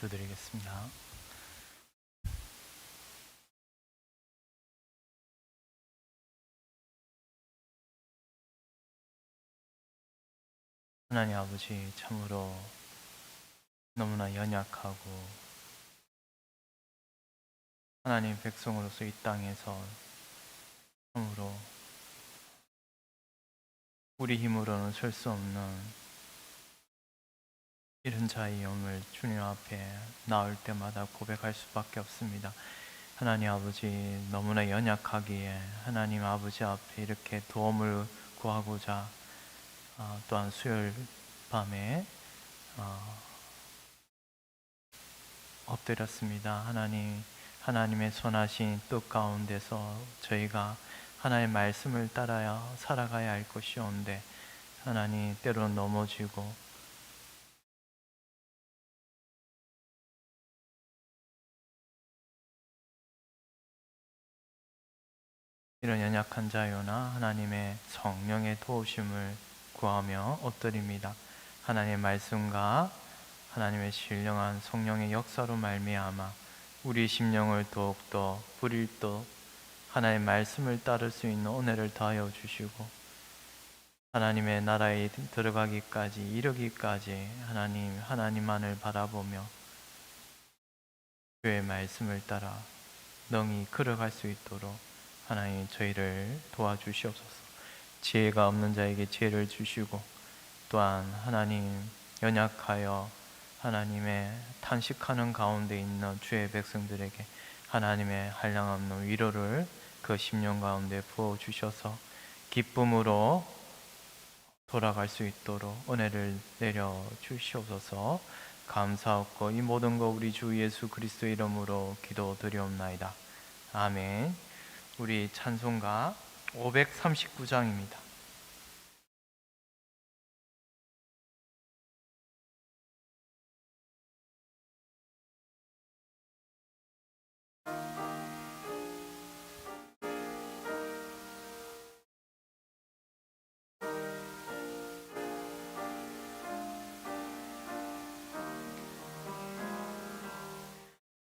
기도드리겠습니다. 하나님 아버지, 참으로 너무나 연약하고 하나님 백성으로서 이 땅에서 참으로 우리 힘으로는 설 수 없는 이런 자의 영을 주님 앞에 나올 때마다 고백할 수밖에 없습니다. 하나님 아버지, 너무나 연약하기에 하나님 아버지 앞에 이렇게 도움을 구하고자 또한 수요일 밤에 엎드렸습니다. 하나님의 선하신 뜻 가운데서 저희가 하나님의 말씀을 따라야 살아가야 할 것이온데, 하나님 때로는 넘어지고 이런 연약한 자요나 하나님의 성령의 도우심을 구하며 엎드립니다. 하나님의 말씀과 하나님의 신령한 성령의 역사로 말미암아 우리 심령을 더욱더 불일도 하나님의 말씀을 따를 수 있는 은혜를 더하여 주시고, 하나님의 나라에 들어가기까지 이르기까지 하나님만을 바라보며 주의 말씀을 따라 능히 걸어갈 수 있도록 하나님 저희를 도와주시옵소서. 지혜가 없는 자에게 지혜를 주시고, 또한 하나님 연약하여 하나님의 탄식하는 가운데 있는 주의 백성들에게 하나님의 한량없는 위로를 그 심령 가운데 부어주셔서 기쁨으로 돌아갈 수 있도록 은혜를 내려주시옵소서. 감사하고 이 모든 거 우리 주 예수 그리스도의 이름으로 기도드리옵나이다. 아멘. 우리 찬송가 539장입니다.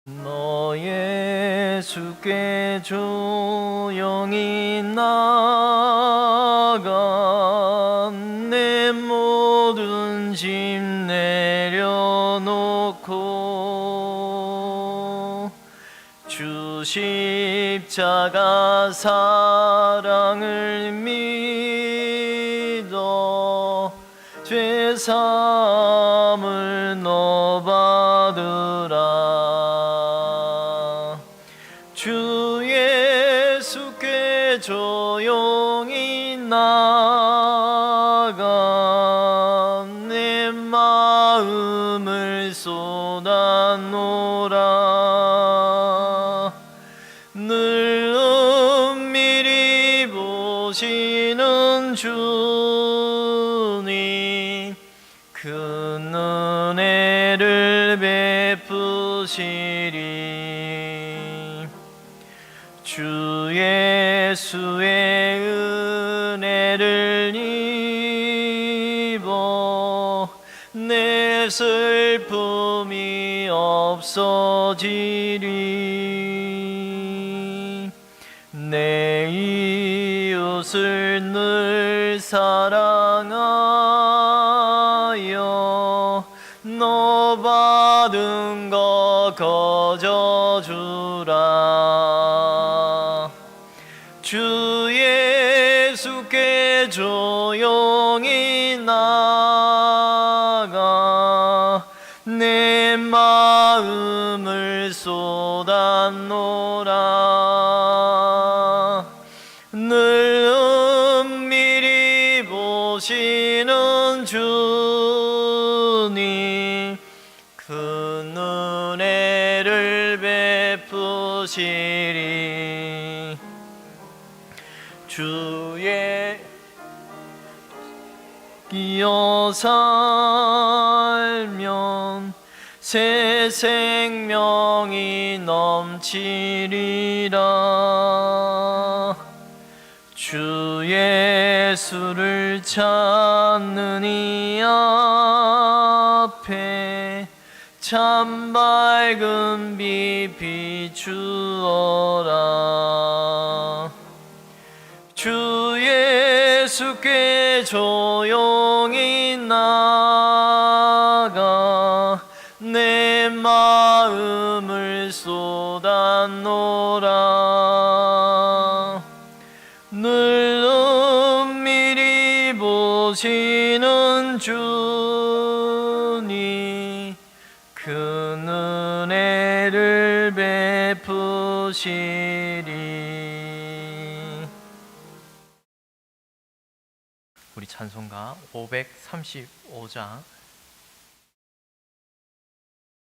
너 예수께 조용히 나가 내 모든 짐 내려놓고 주 십자가 사랑을 믿어 죄사함을 너 받으라. 주 예수께 조용히 나가 내 마음을 쏟아놓으라. 늘 은밀히 보시는 주님, 큰 은혜를 베푸시리. 주 예수의 은혜를 입어 내 슬픔이 없어지리. 내 이웃을 늘 사랑하여 너 받은 거 거저주라. 주 예수께 조용히 나가 내 마음을 쏟아놓으라. 늘 은밀히 보시는 주님, 큰 은혜를 베푸시리. 주의 끼어 살면 새 생명이 넘치리라. 주 예수를 찾는 이 앞에 참 밝은 빛 비추어라. 주 예수께 조용히 나가 내 마음을 쏟아놓으라. 늘 은밀히 보시는 주님 그 은혜를 베푸시리. 우리 찬송가 535장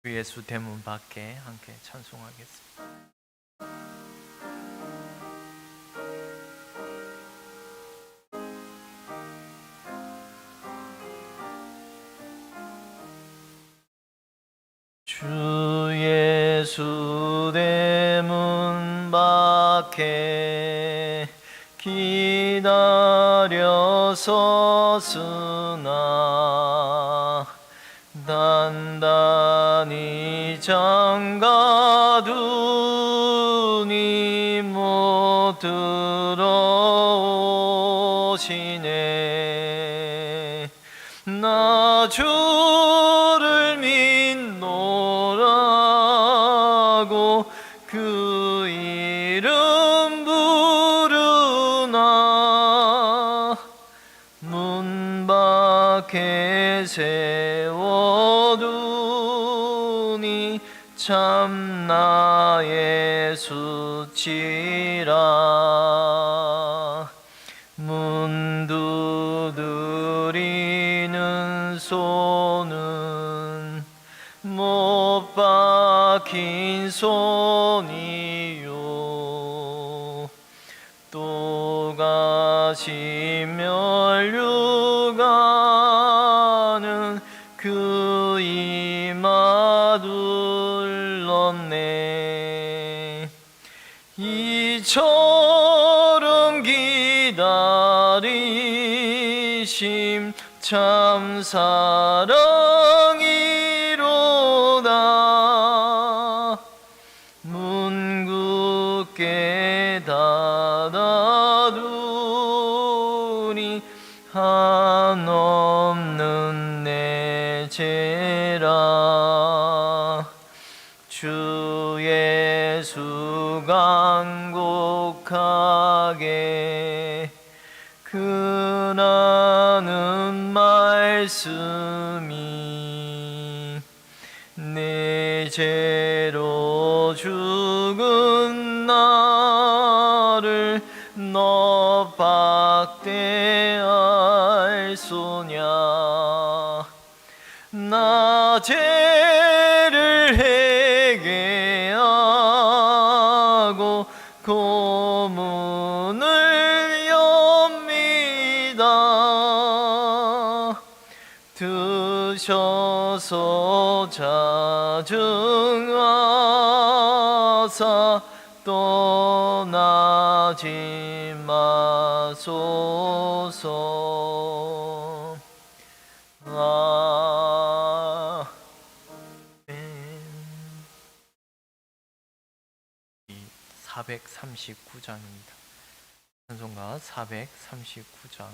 주 예수 대문 밖에 함께 찬송하겠습니다. 주 예수 대문 밖에 기다려 섰으나 단단히 잠가두니 못 들어오시네. 나 주를 믿노라고 그 이름 부르나 문 밖에 세워두니 참 나의 수치라. 문 두드리는 손은 못 박힌 손이요 또 가시면 류가는 그 이마 둘렀네. 이처럼 기다리심 참 사랑이로다. 문 굳게 닫아두니 한없는 내 죄라. 주 예수 간곡하게 근하는 말씀이 내 죄로 죽은 나를 너 박대할 소냐. 나 죄를 회개하고 고문을 엽니다. 드셔서 자증하사 떠나지 마소서. 아멘. 439장입니다. 찬송가 439장.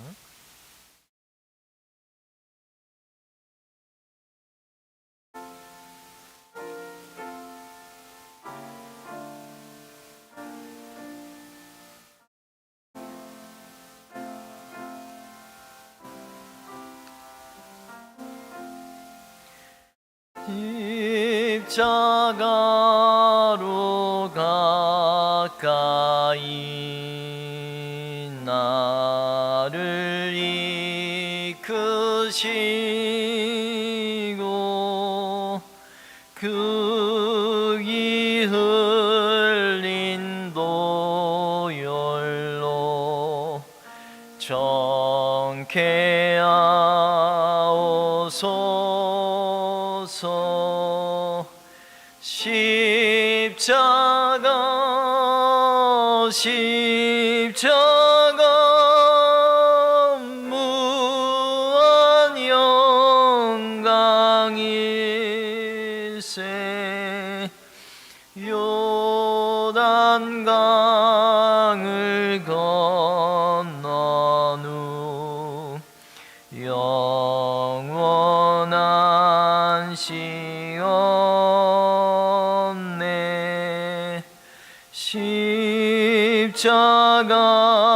십자가로 가까이 나를 이끄시고 그 이 흘린 도열로 정케 하옵소서. 십자가 무한 영광일세. 강을 건넌 후 영원한 시온네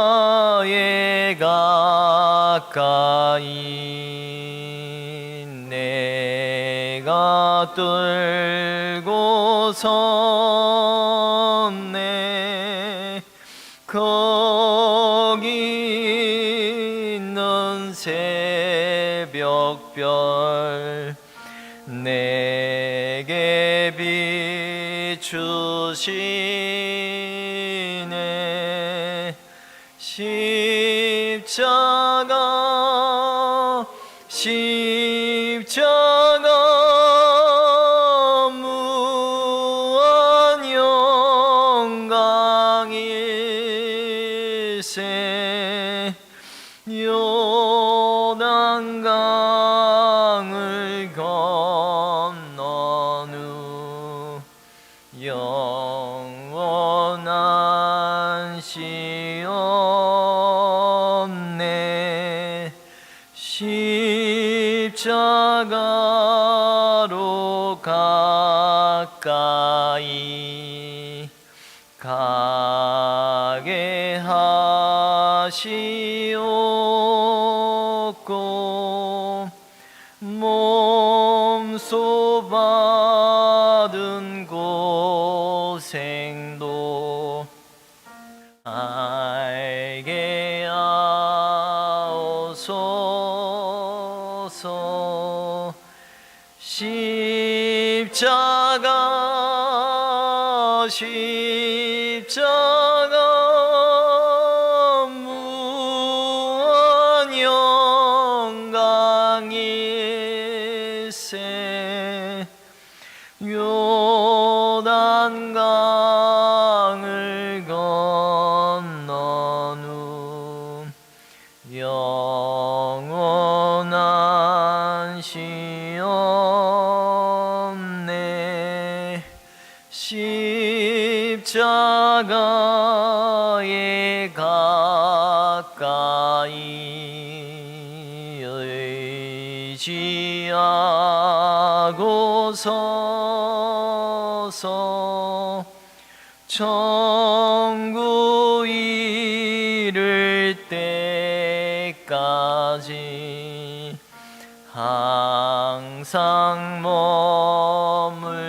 십자가에 가까이 내가 떨고 섰네 거기 있는 새벽별 내게 비추시네 십자가 무한 영광일세 요단강을 건넌 후 영원한 시온네 십자가로 가까이 가게 하시옵고 몸소 받은 고생도 알게 하옵소서 십자가 무한 영광일세 요단강을 건넌 후 영원한 시온네 십자가에 가까이 의지하고 서서 천국 이를 때까지 항상 머물겠네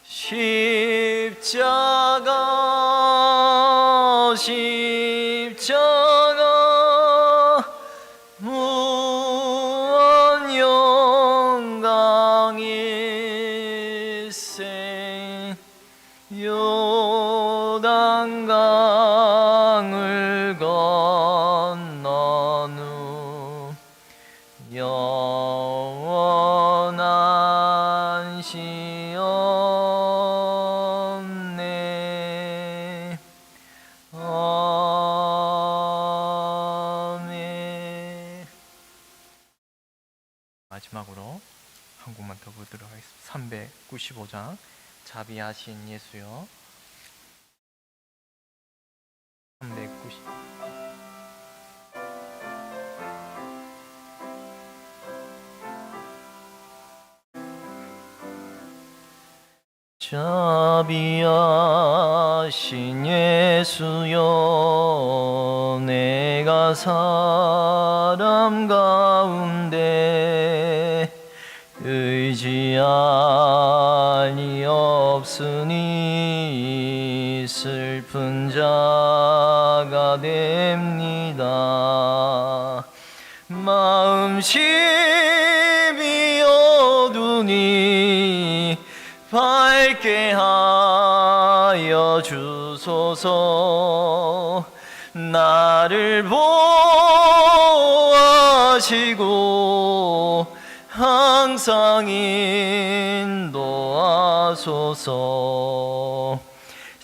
십자가 무한 영광일세 요단강을 건넌 후 영원한 시온네 아멘. 마지막으로 한 곡만 더 보도록 하겠습니다. 395장 자비하신 예수여 390 자비하신 예수여 내가 사람 가운데 의지함이 없으니 슬픈 자가 됩니다. 마음심이 어두니 밝게 하여 주소서. 나를 보호하시고 항상 인도하소서.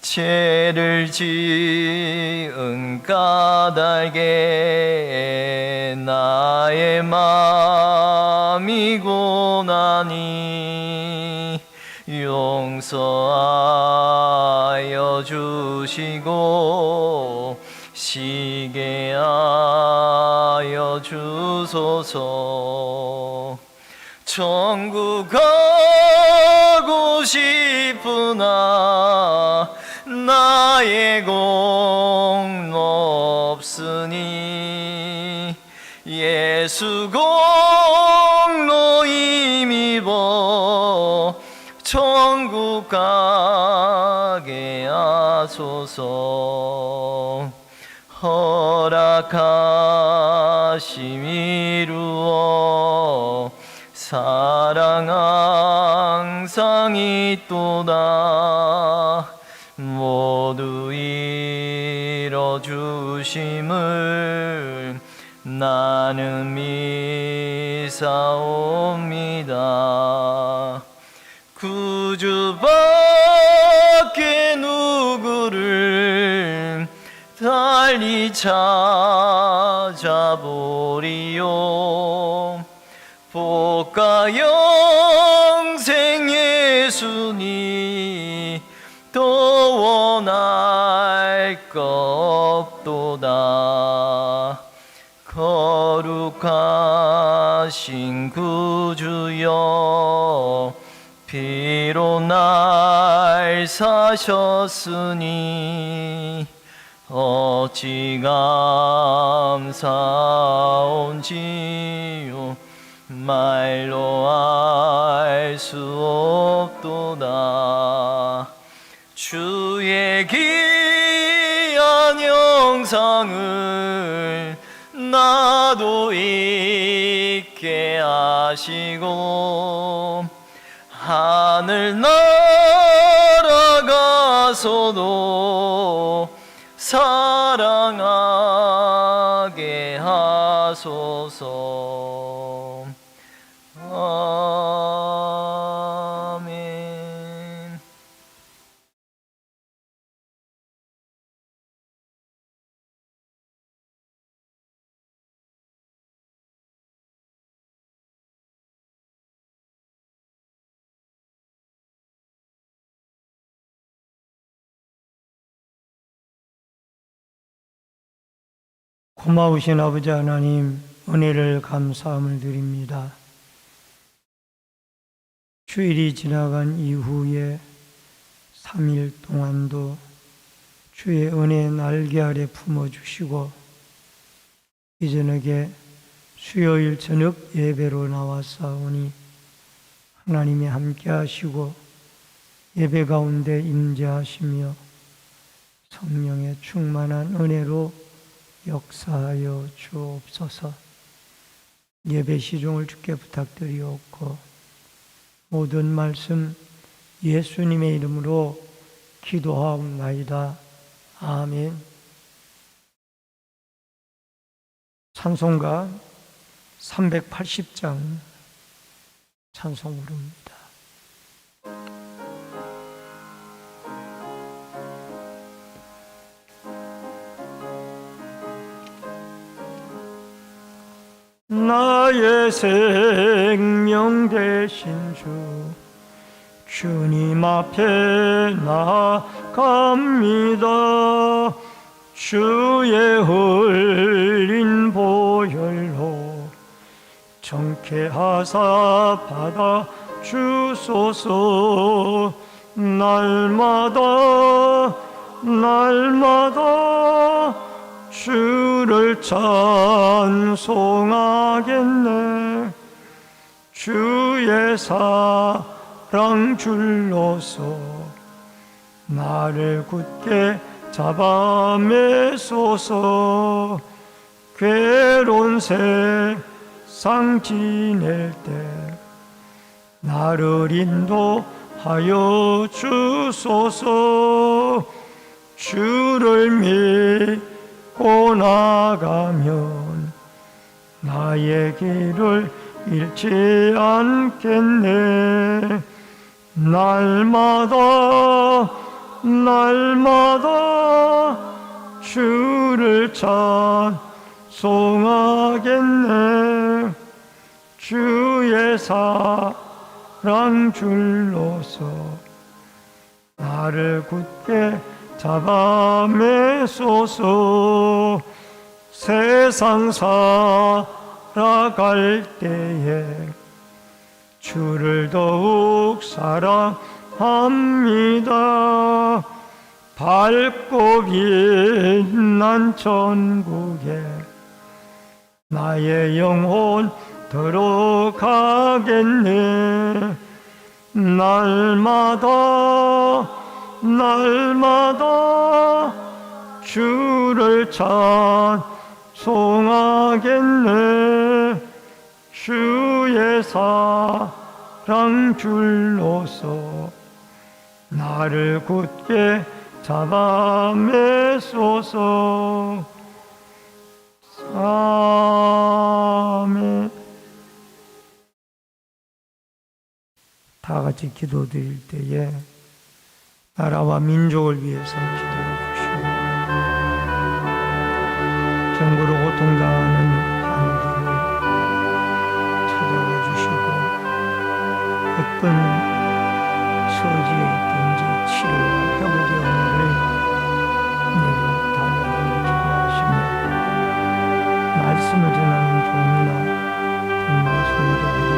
죄를 지은 까닭에 나의 마음이 고나니 용서하여 주시고 쉬게 하여 주소서. 천국 가고 싶으나 나의 공로 없으니 예수 공로 힘입어 천국 가게 하소서. 허락하심 이루어 사랑 항상 있도다. 모두 이뤄주심을 나는 믿사옵니다. 구주밖에 누구를 달리 찾아보리요. 복과 영생 예수니 더 원할 것 없도다. 거룩하신 구주여 피로 날 사셨으니 어찌 감사온지요 말로 알 수 없도다. 주의 귀한 영상을 나도 잊게 하시고 하늘 날아가서도 사랑하게 하소서. 아멘. 고마우신 아버지 하나님, 은혜를 감사함을 드립니다. 주일이 지나간 이후에 3일 동안도 주의 은혜 날개 아래 품어주시고 이 저녁에 수요일 저녁 예배로 나왔사오니 하나님이 함께 하시고 예배 가운데 임재하시며 성령의 충만한 은혜로 역사하여 주옵소서. 예배 시종을 주께 부탁드리옵고 모든 말씀 예수님의 이름으로 기도하옵나이다. 아멘. 찬송가 380장 찬송 부릅니다. 나의 생명 되신 주님 앞에 나갑니다. 주의 흘린 보혈로 정케하사 받아 주소서. 날마다 주를 찬송하겠네. 주의 사랑 줄로서 나를 굳게 잡아 매소서. 괴로운 세상 지낼 때 나를 인도하여 주소서. 주를 믿고 나가면 나의 길을 잃지 않겠네. 날마다 주를 찬송하겠네. 주의 사랑 줄로서 나를 굳게 잡아 매소서. 세상 살아갈 때에 주를 더욱 사랑합니다. 밝고 빛난 천국에 나의 영혼 들어가겠네. 날마다 주를 찬송하겠네. 주의 사랑 줄로서 나를 굳게 잡아 매소서. 아멘. 다 같이 기도드릴 때에 나라와 민족을 위해서 기도해 주시고, 병고로 고통당하는 환우들을 찾아가 주시고, 어떤 처지에 있든지 치료와 회복의 은혜를 내려 달라고 기도하시며, 말씀을 전하는 종이나 듣는 성도들이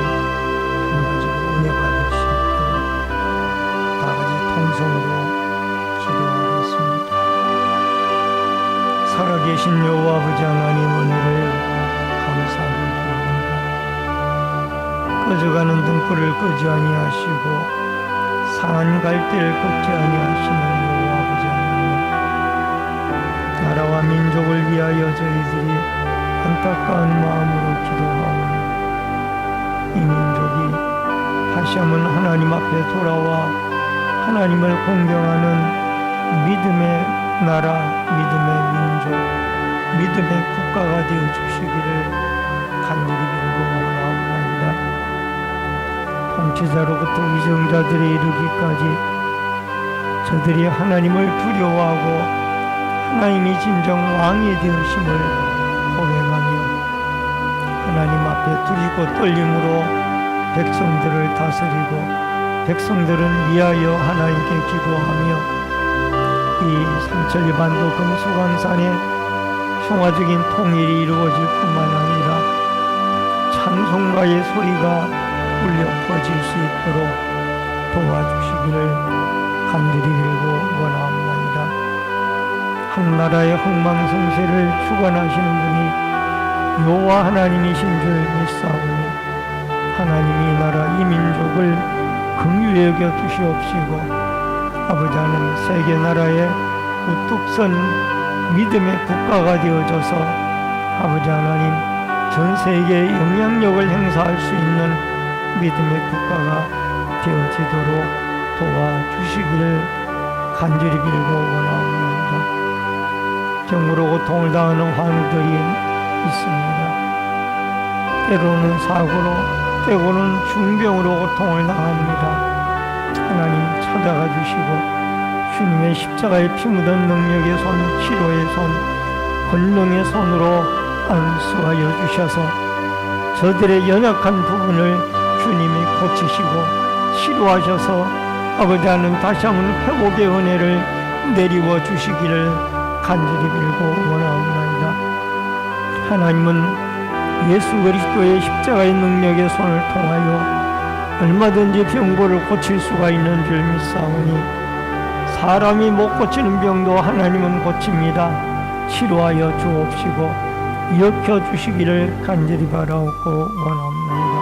한 가지로 은혜 받을 수 있도록 다 같이 통성으로 기도하겠습니다. 살아계신 여호와 아버지 하나님, 은혜를 감사하고 기도합니다. 꺼져가는 등불을 끄지 아니하시고 상한 갈대를 꺾지 아니하시는 여호와 아버지 하나님, 나라와 민족을 위하여 저희들이 안타까운 마음으로 기도하오니 이 민족이 다시 한번 하나님 앞에 돌아와 하나님을 공경하는 믿음의 나라, 믿음의 민족, 믿음의 국가가 되어 주시기를 간절히 빌고 원하옵나이다. 통치자로부터 위정자들에 이르기까지 저들이 하나님을 두려워하고 하나님이 진정 왕이 되으심을 고백하며 하나님 앞에 두리고 떨림으로 백성들을 다스리고 백성들은 위하여 하나님께 기도하며 이 삼천리반도 금수강산에 평화적인 통일이 이루어질 뿐만 아니라 찬송가의 소리가 울려 퍼질 수 있도록 도와주시기를 간절히 빌고 원하옵나이다. 한 나라의 흥망성쇠를 주관하시는 분이 여호와 하나님이신 줄 믿사오니 하나님이 이 나라 이 민족을 긍휼히 여겨 주시옵시고 아버지 하나님, 세계 나라의 우뚝 선 믿음의 국가가 되어져서 아버지 하나님, 전 세계에 영향력을 행사할 수 있는 믿음의 국가가 되어지도록 도와주시기를 간절히 빌고 원하옵나이다. 병으로 고통을 당하는 환우들이 있습니다. 때로는 사고로, 때로는 중병으로 고통을 당합니다. 하나님 찾아가 주시고 주님의 십자가에 피 묻은 능력의 손, 치료의 손, 권능의 손으로 안수하여 주셔서 저들의 연약한 부분을 주님이 고치시고 치료하셔서 아버지 하나님 다시 한번 회복의 은혜를 내리워 주시기를 간절히 빌고 원하옵나이다. 하나님은 예수 그리스도의 십자가의 능력의 손을 통하여 얼마든지 병고를 고칠 수가 있는 줄 믿사오니 사람이 못 고치는 병도 하나님은 고칩니다. 치료하여 주옵시고 일으켜 주시기를 간절히 바라옵고 원합니다.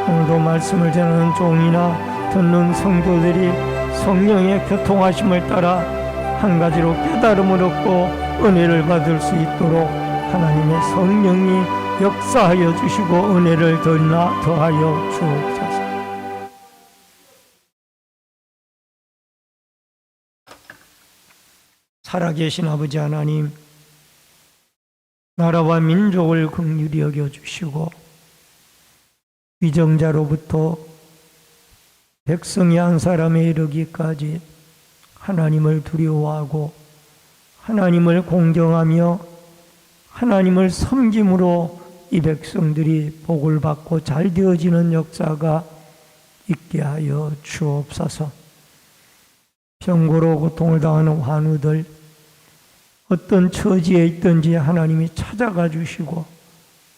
오늘도 말씀을 전하는 종이나 듣는 성도들이 성령의 교통하심을 따라 한 가지로 깨달음을 얻고 은혜를 받을 수 있도록 하나님의 성령이 역사하여 주시고 은혜를 더하여 주옵소서. 살아계신 아버지 하나님, 나라와 민족을 긍휼히 여겨주시고 위정자로부터 백성이 한 사람에 이르기까지 하나님을 두려워하고 하나님을 공경하며 하나님을 섬김으로 이 백성들이 복을 받고 잘 되어지는 역사가 있게 하여 주옵소서. 병고로 고통을 당하는 환우들, 어떤 처지에 있든지 하나님이 찾아가 주시고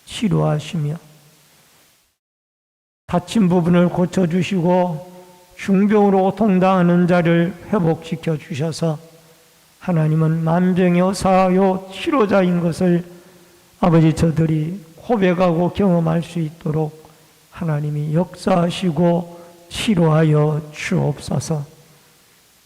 치료하시며 다친 부분을 고쳐주시고 중병으로 고통당하는 자를 회복시켜 주셔서 하나님은 만병의 사요 치료자인 것을 아버지 저들이 고백하고 경험할 수 있도록 하나님이 역사하시고 치료하여 주옵소서.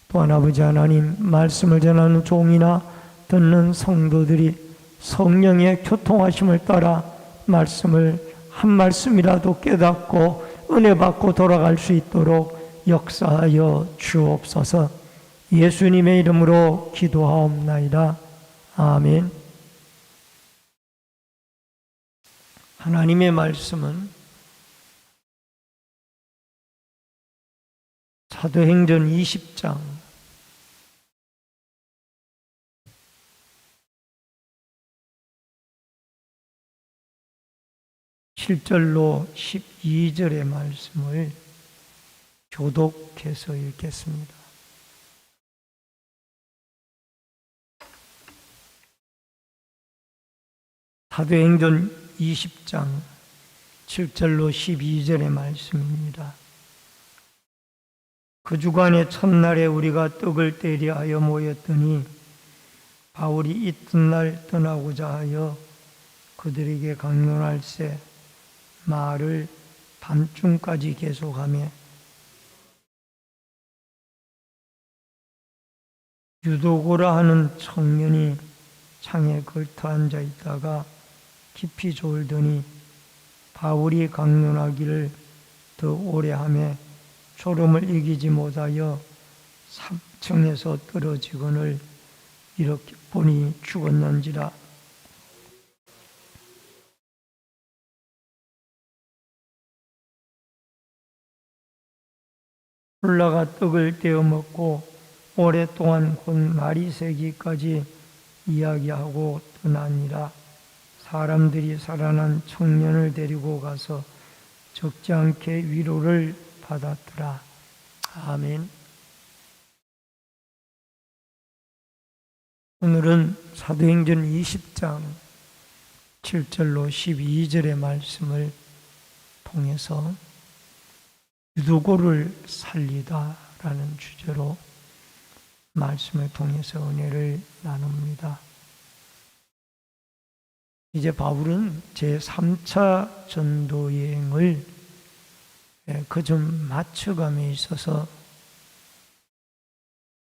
또한 아버지 하나님, 말씀을 전하는 종이나 듣는 성도들이 성령의 교통하심을 따라 말씀을 한 말씀이라도 깨닫고 은혜 받고 돌아갈 수 있도록 역사하여 주옵소서. 예수님의 이름으로 기도하옵나이다. 아멘. 하나님의 말씀은 사도행전 20장 7절로 12절의 말씀을 교독해서 읽겠습니다. 사도행전 20장 7절로 12절의 말씀입니다. 그 주간의 첫날에 우리가 떡을 때리하여 모였더니 바울이 이튿날 떠나고자 하여 그들에게 강론할세 말을 밤중까지 계속하며 유도고라 하는 청년이 창에 걸터 앉아 있다가 깊이 졸더니 바울이 강론하기를 더 오래 하며 졸음을 이기지 못하여 3층에서 떨어지거늘 이렇게 보니 죽었는지라. 올라가 떡을 떼어 먹고 오랫동안 곧 말이 새기까지 이야기하고 떠나니라. 사람들이 살아난 청년을 데리고 가서 적지 않게 위로를 받았더라. 아멘. 오늘은 사도행전 20장 7절로 12절의 말씀을 통해서 유도고를 살리다라는 주제로 말씀을 통해서 은혜를 나눕니다. 이제 바울은 제3차 전도 여행을 그좀 맞춰감에 있어서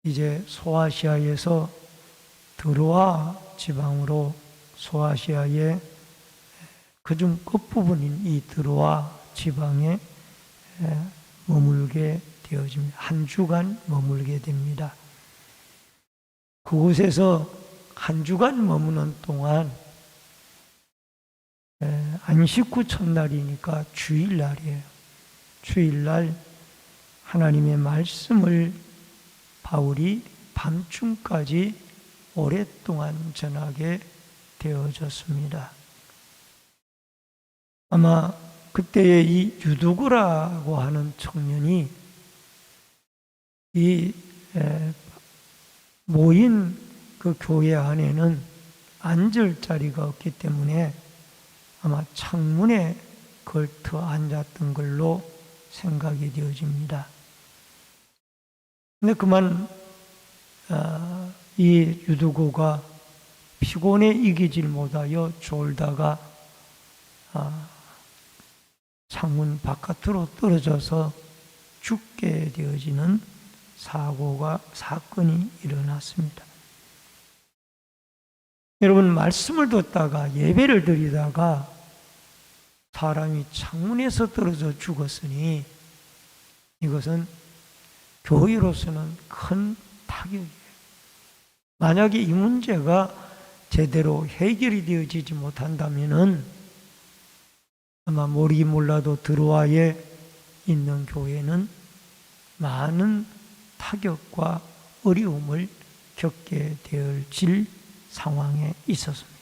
이제 소아시아에서 드로아 지방으로 소아시아의 그중 끝부분인 이 드로아 지방에 머물게 되어집니다. 한 주간 머물게 됩니다. 그곳에서 한 주간 머무는 동안 안식 후 첫날이니까 주일날이에요. 주일날 하나님의 말씀을 바울이 밤중까지 오랫동안 전하게 되어졌습니다. 아마 그때의 이 유두구라고 하는 청년이 이 모인 그 교회 안에는 앉을 자리가 없기 때문에 아마 창문에 걸터 앉았던 걸로 생각이 되어집니다. 근데 그만 이 유두고가 피곤에 이기질 못하여 졸다가 창문 바깥으로 떨어져서 죽게 되어지는 사건이 일어났습니다. 여러분, 말씀을 듣다가 예배를 드리다가 사람이 창문에서 떨어져 죽었으니 이것은 교회로서는 큰 타격이에요. 만약에 이 문제가 제대로 해결이 되어지지 못한다면은 아마 모르기 몰라도 드로아에 있는 교회는 많은 타격과 어려움을 겪게 되어질 상황에 있었습니다.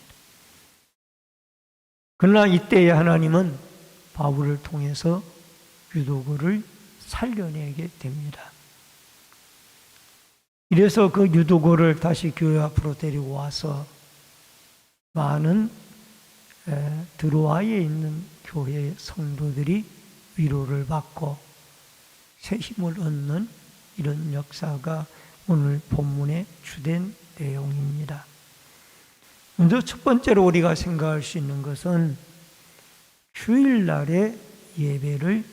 그러나 이때에 하나님은 바울을 통해서 유도구를 살려내게 됩니다. 이래서 그 유두고를 다시 교회 앞으로 데리고 와서 많은 드로아에 있는 교회 성도들이 위로를 받고 새 힘을 얻는 이런 역사가 오늘 본문의 주된 내용입니다. 먼저 첫 번째로 우리가 생각할 수 있는 것은 주일날에 예배를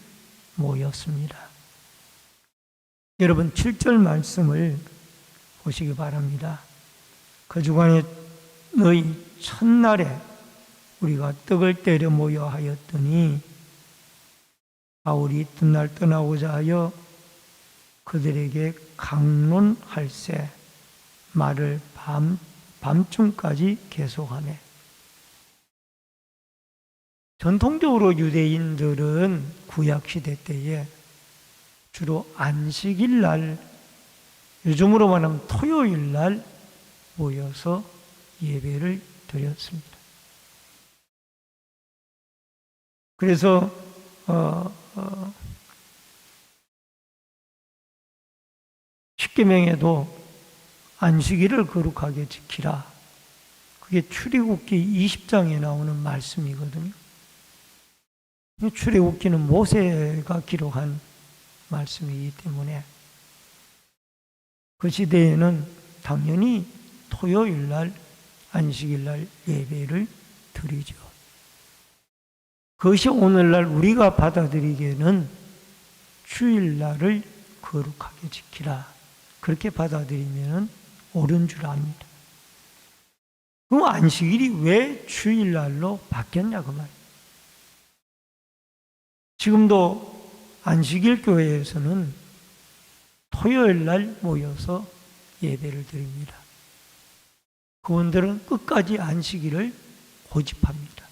모였습니다. 여러분 7절 말씀을 보시기 바랍니다. 그 주간에 너희 첫날에 우리가 떡을 때려 모여 하였더니 바울이 이튿날 떠나고자 하여 그들에게 강론할세 말을 밤중까지 계속하네. 전통적으로 유대인들은 구약시대 때에 주로 안식일 날, 요즘으로 말하면 토요일 날 모여서 예배를 드렸습니다. 그래서 십계명에도 안식일을 거룩하게 지키라. 그게 출애굽기 20장에 나오는 말씀이거든요. 출애굽기는 모세가 기록한 말씀이기 때문에 그 시대에는 당연히 토요일 날, 안식일 날 예배를 드리죠. 그것이 오늘날 우리가 받아들이기에는 주일날을 거룩하게 지키라. 그렇게 받아들이면 옳은 줄 압니다. 그럼 안식일이 왜 주일날로 바뀌었냐 그 말이에요. 지금도 안식일 교회에서는 토요일 날 모여서 예배를 드립니다. 그분들은 끝까지 안식일을 고집합니다.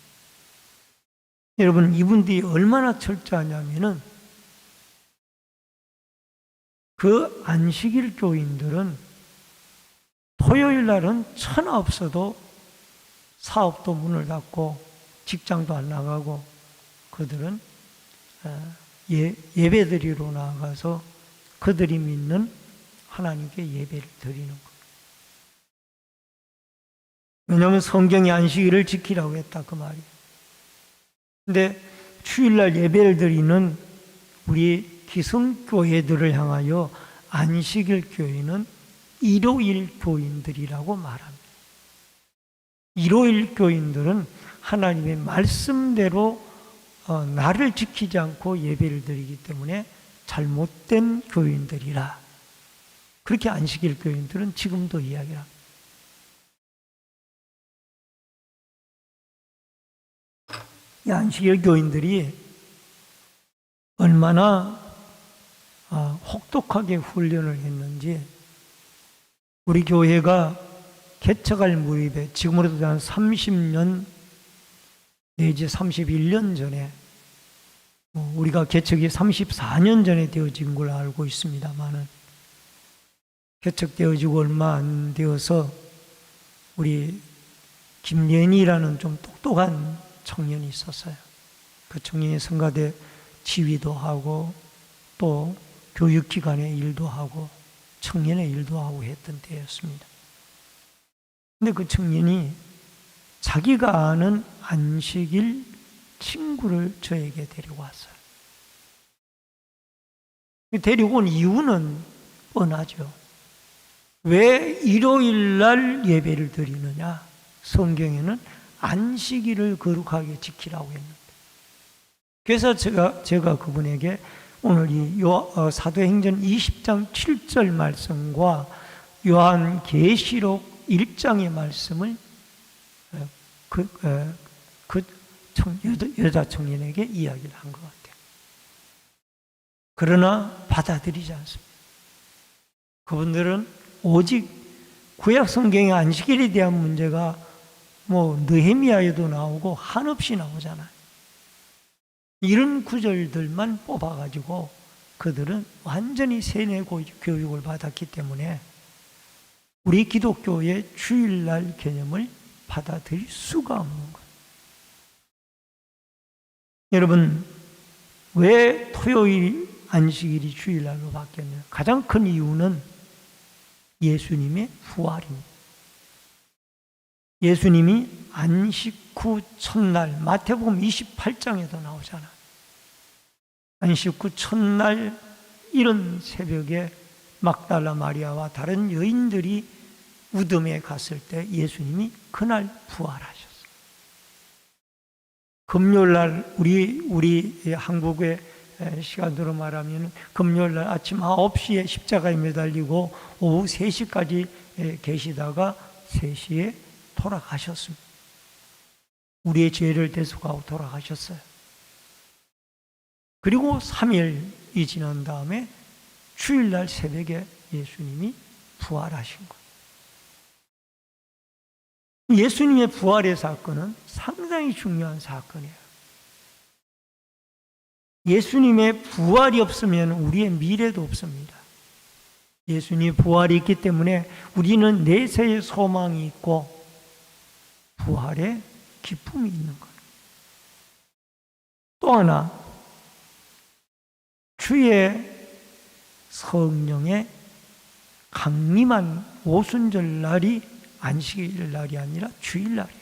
여러분, 이분들이 얼마나 철저하냐면은 그 안식일 교인들은 토요일 날은 천하 없어도 사업도 문을 닫고 직장도 안 나가고 그들은 예배드리러 나가서 그들이 믿는 하나님께 예배를 드리는 것. 왜냐하면 성경이 안식일을 지키라고 했다 그 말이에요. 근데 주일날 예배를 드리는 우리 기성교회들을 향하여 안식일 교회는 일요일 교인들이라고 말합니다. 일요일 교인들은 하나님의 말씀대로 나를 지키지 않고 예배를 드리기 때문에 잘못된 교인들이라. 그렇게 안식일 교인들은 지금도 이야기를 합니다. 이 안식일 교인들이 얼마나 혹독하게 훈련을 했는지 우리 교회가 개척할 무렵에 지금으로부터 한 30년 내지 31년 전에 우리가 개척이 34년 전에 되어진 걸 알고 있습니다만은 개척되어지고 얼마 안 되어서 우리 김예니라는 좀 똑똑한 청년이 있었어요. 그 청년이 성가대 지휘도 하고 또 교육기관의 일도 하고 청년의 일도 하고 했던 때였습니다. 근데 그 청년이 자기가 아는 안식일 친구를 저에게 데리고 왔어요. 데리고 온 이유는 뻔하죠. 왜 일요일 날 예배를 드리느냐? 성경에는 안식일을 거룩하게 지키라고 했는데. 그래서 제가 그분에게 오늘 이 사도행전 20장 7절 말씀과 요한 계시록 1장의 말씀을 여자 청년에게 이야기를 한 것 같아요. 그러나 받아들이지 않습니다. 그분들은 오직 구약 성경의 안식일에 대한 문제가 느헤미야에도 나오고 한없이 나오잖아요. 이런 구절들만 뽑아가지고 그들은 완전히 세뇌 교육을 받았기 때문에 우리 기독교의 주일날 개념을 받아들일 수가 없는 거예요. 여러분, 왜 토요일 안식일이 주일날로 바뀌었냐? 가장 큰 이유는 예수님의 부활입니다. 예수님이 안식 후 첫날, 마태복음 28장에도 나오잖아요. 안식 후 첫날 이른 새벽에 막달라 마리아와 다른 여인들이 무덤에 갔을 때 예수님이 그날 부활하셨어요. 금요일날 우리 한국의 시간으로 말하면 금요일날 아침 9시에 십자가에 매달리고 오후 3시까지 계시다가 3시에 돌아가셨습니다. 우리의 죄를 대속하고 돌아가셨어요. 그리고 3일이 지난 다음에 주일날 새벽에 예수님이 부활하신 거예요. 예수님의 부활의 사건은 상당히 중요한 사건이에요. 예수님의 부활이 없으면 우리의 미래도 없습니다. 예수님의 부활이 있기 때문에 우리는 내세의 소망이 있고 부활의 기쁨이 있는 거예요. 또 하나, 주의 성령의 강림한 오순절 날이 안식일 날이 아니라 주일 날이에요.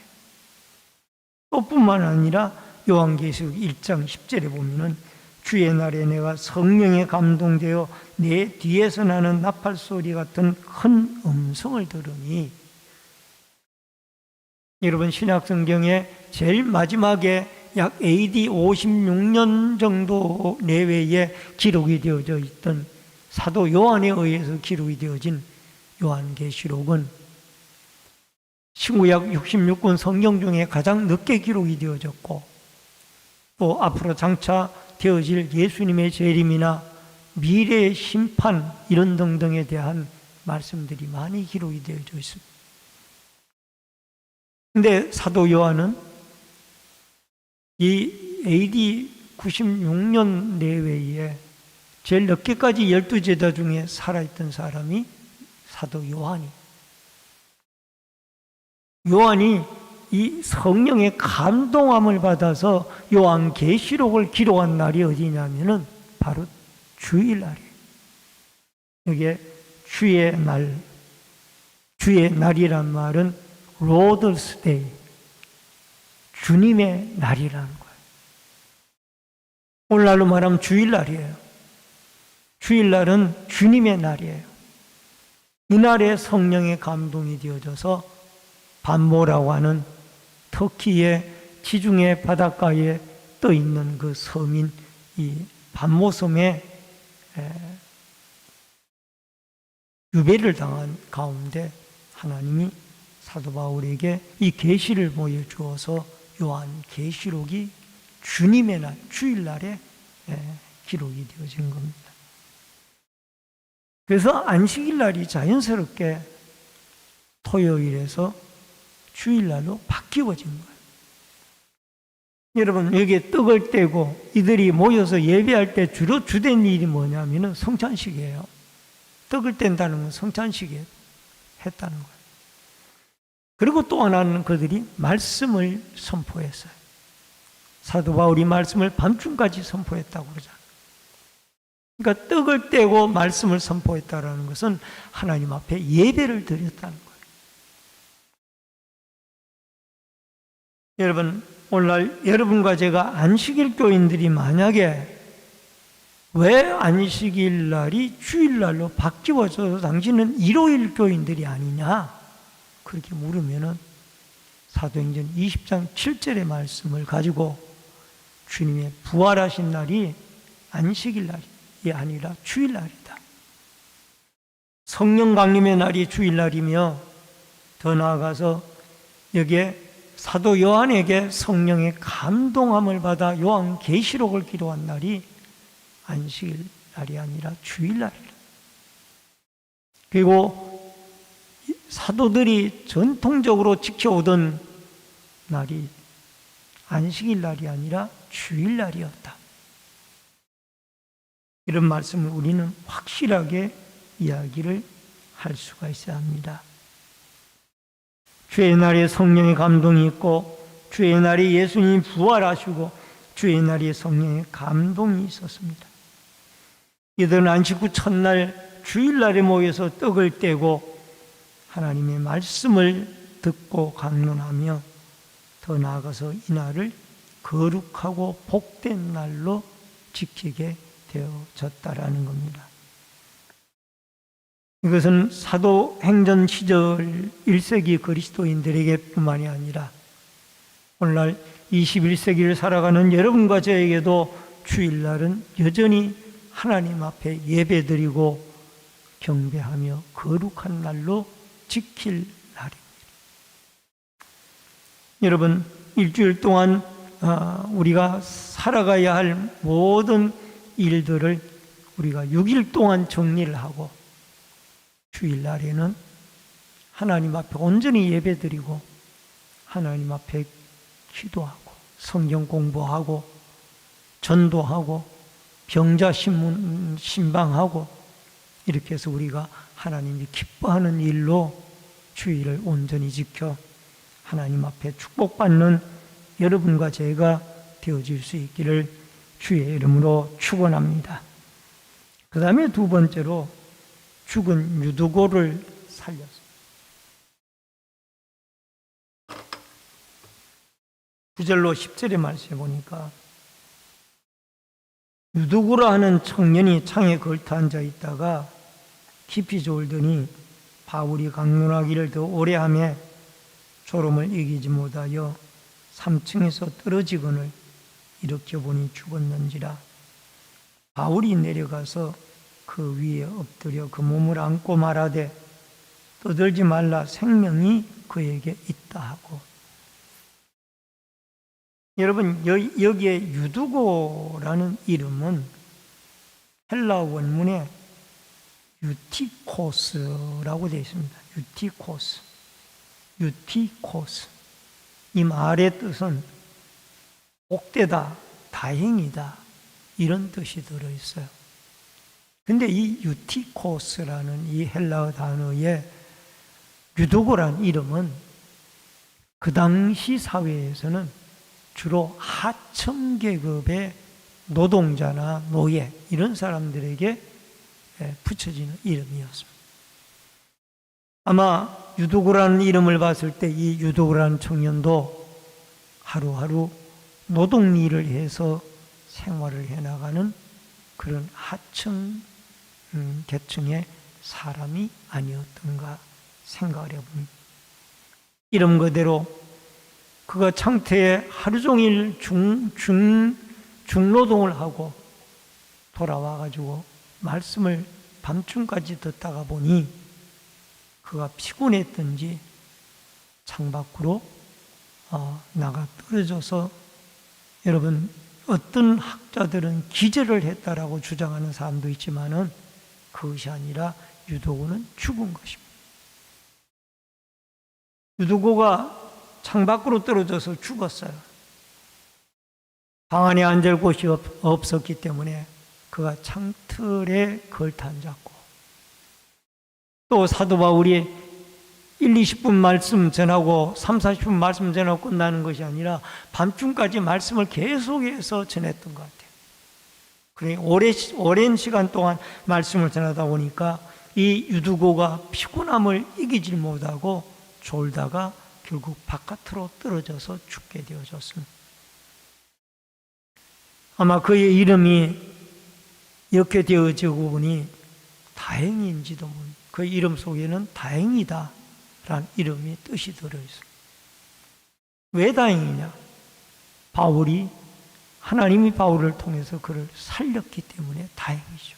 또 뿐만 아니라 요한계시록 1장 10절에 보면은 주의 날에 내가 성령에 감동되어 내 뒤에서 나는 나팔 소리 같은 큰 음성을 들으니, 여러분 신약 성경에 제일 마지막에 약 AD 56년 정도 내외에 기록이 되어져 있던 사도 요한에 의해서 기록이 되어진 요한계시록은 신구약 66권 성경 중에 가장 늦게 기록이 되어졌고, 또 앞으로 장차 되어질 예수님의 재림이나 미래의 심판 이런 등등에 대한 말씀들이 많이 기록이 되어져 있습니다. 그런데 사도 요한은 이 AD 96년 내외에 제일 늦게까지 12제자 중에 살아있던 사람이 사도 요한이 이 성령의 감동함을 받아서 요한계시록을 기록한 날이 어디냐면은 바로 주일날이에요. 이게 주의 날, 주의 날이란 말은 Lord's Day, 주님의 날이라는 거예요. 오늘날로 말하면 주일날이에요. 주일날은 주님의 날이에요. 이날에 성령의 감동이 되어져서 반모라고 하는 터키의 지중해 바닷가에 떠 있는 그 섬인 이 반모섬에 유배를 당한 가운데 하나님이 사도 바울에게 이 계시를 보여주어서 요한계시록이 주님의 날, 주일날에 기록이 되어진 겁니다. 그래서 안식일날이 자연스럽게 토요일에서 주일날로 바뀌어진 거예요. 여러분, 여기에 떡을 떼고 이들이 모여서 예배할 때 주로 주된 일이 뭐냐면은 성찬식이에요. 떡을 뗀다는 건 성찬식에 했다는 거예요. 그리고 또 하나는 그들이 말씀을 선포했어요. 사도 바울이 말씀을 밤중까지 선포했다고 그러잖아요. 그러니까 떡을 떼고 말씀을 선포했다는 것은 하나님 앞에 예배를 드렸다는 거예요. 여러분, 오늘날 여러분과 제가 안식일 교인들이 만약에 왜 안식일 날이 주일날로 바뀌어져서 당신은 일요일 교인들이 아니냐? 그렇게 물으면은 사도행전 20장 7절의 말씀을 가지고 주님의 부활하신 날이 안식일 날이 아니라 주일날이다. 성령 강림의 날이 주일날이며, 더 나아가서 여기에 사도 요한에게 성령의 감동함을 받아 요한계시록을 기록한 날이 안식일 날이 아니라 주일날이다. 그리고 사도들이 전통적으로 지켜오던 날이 안식일 날이 아니라 주일 날이었다. 이런 말씀을 우리는 확실하게 이야기를 할 수가 있어야 합니다. 주의 날에 성령의 감동이 있고, 주의 날에 예수님이 부활하시고, 주의 날에 성령의 감동이 있었습니다. 이들은 안식 후 첫날 주일날에 모여서 떡을 떼고 하나님의 말씀을 듣고 강론하며 더 나아가서 이 날을 거룩하고 복된 날로 지키게 되어졌다라는 겁니다. 이것은 사도행전 시절 1세기 그리스도인들에게 뿐만이 아니라 오늘날 21세기를 살아가는 여러분과 저에게도 주일날은 여전히 하나님 앞에 예배드리고 경배하며 거룩한 날로 지킬 날입니다. 여러분, 일주일 동안 우리가 살아가야 할 모든 일들을 우리가 6일 동안 정리를 하고 주일날에는 하나님 앞에 온전히 예배드리고 하나님 앞에 기도하고 성경 공부하고 전도하고 병자 신방하고 이렇게 해서 우리가 하나님이 기뻐하는 일로 주일을 온전히 지켜 하나님 앞에 축복받는 여러분과 제가 되어질 수 있기를 주의 이름으로 축원합니다. 그 다음에 두 번째로 죽은 유두고를 살렸습니다. 구절로 10절의 말씀에 보니까 유두고라 하는 청년이 창에 걸터 앉아 있다가 깊이 졸더니 바울이 강론하기를 더 오래 하며 졸음을 이기지 못하여 3층에서 떨어지거늘 일으켜 보니 죽었는지라. 바울이 내려가서 그 위에 엎드려 그 몸을 안고 말하되 떠들지 말라, 생명이 그에게 있다 하고. 여러분, 여기에 유두고라는 이름은 헬라어 원문에 유티코스라고 되어 있습니다. 유티코스. 이 말의 뜻은 복되다, 다행이다, 이런 뜻이 들어있어요. 근데 이 유티코스라는 이 헬라어 단어에 유두고란 이름은 그 당시 사회에서는 주로 하층 계급의 노동자나 노예 이런 사람들에게 붙여지는 이름이었습니다. 아마 유두고라는 이름을 봤을 때 이 유두고라는 청년도 하루하루 노동 일을 해서 생활을 해나가는 그런 하층 계층의 사람이 아니었던가 생각을 해봅니다. 이름 그대로 그가 창태에 하루 종일 중노동을 하고 돌아와가지고 말씀을 밤중까지 듣다가 보니 그가 피곤했던지 창밖으로 나가 떨어져서, 여러분, 어떤 학자들은 기절을 했다라고 주장하는 사람도 있지만은 그것이 아니라 유두고는 죽은 것입니다. 유두고가 창밖으로 떨어져서 죽었어요. 방 안에 앉을 곳이 없었기 때문에 그가 창틀에 걸터 앉았고, 또 사도 바울이 1, 20분 말씀 전하고 3, 40분 말씀 전하고 끝나는 것이 아니라 밤중까지 말씀을 계속해서 전했던 것 같아요. 그래, 오랜 시간 동안 말씀을 전하다 보니까 이 유두고가 피곤함을 이기질 못하고 졸다가 결국 바깥으로 떨어져서 죽게 되어졌습니다. 아마 그의 이름이 이렇게 되어지고 보니 다행인지도 모릅니다. 그 이름 속에는 다행이다 라는 이름이 뜻이 들어있습니다. 왜 다행이냐? 하나님이 바울을 통해서 그를 살렸기 때문에 다행이죠.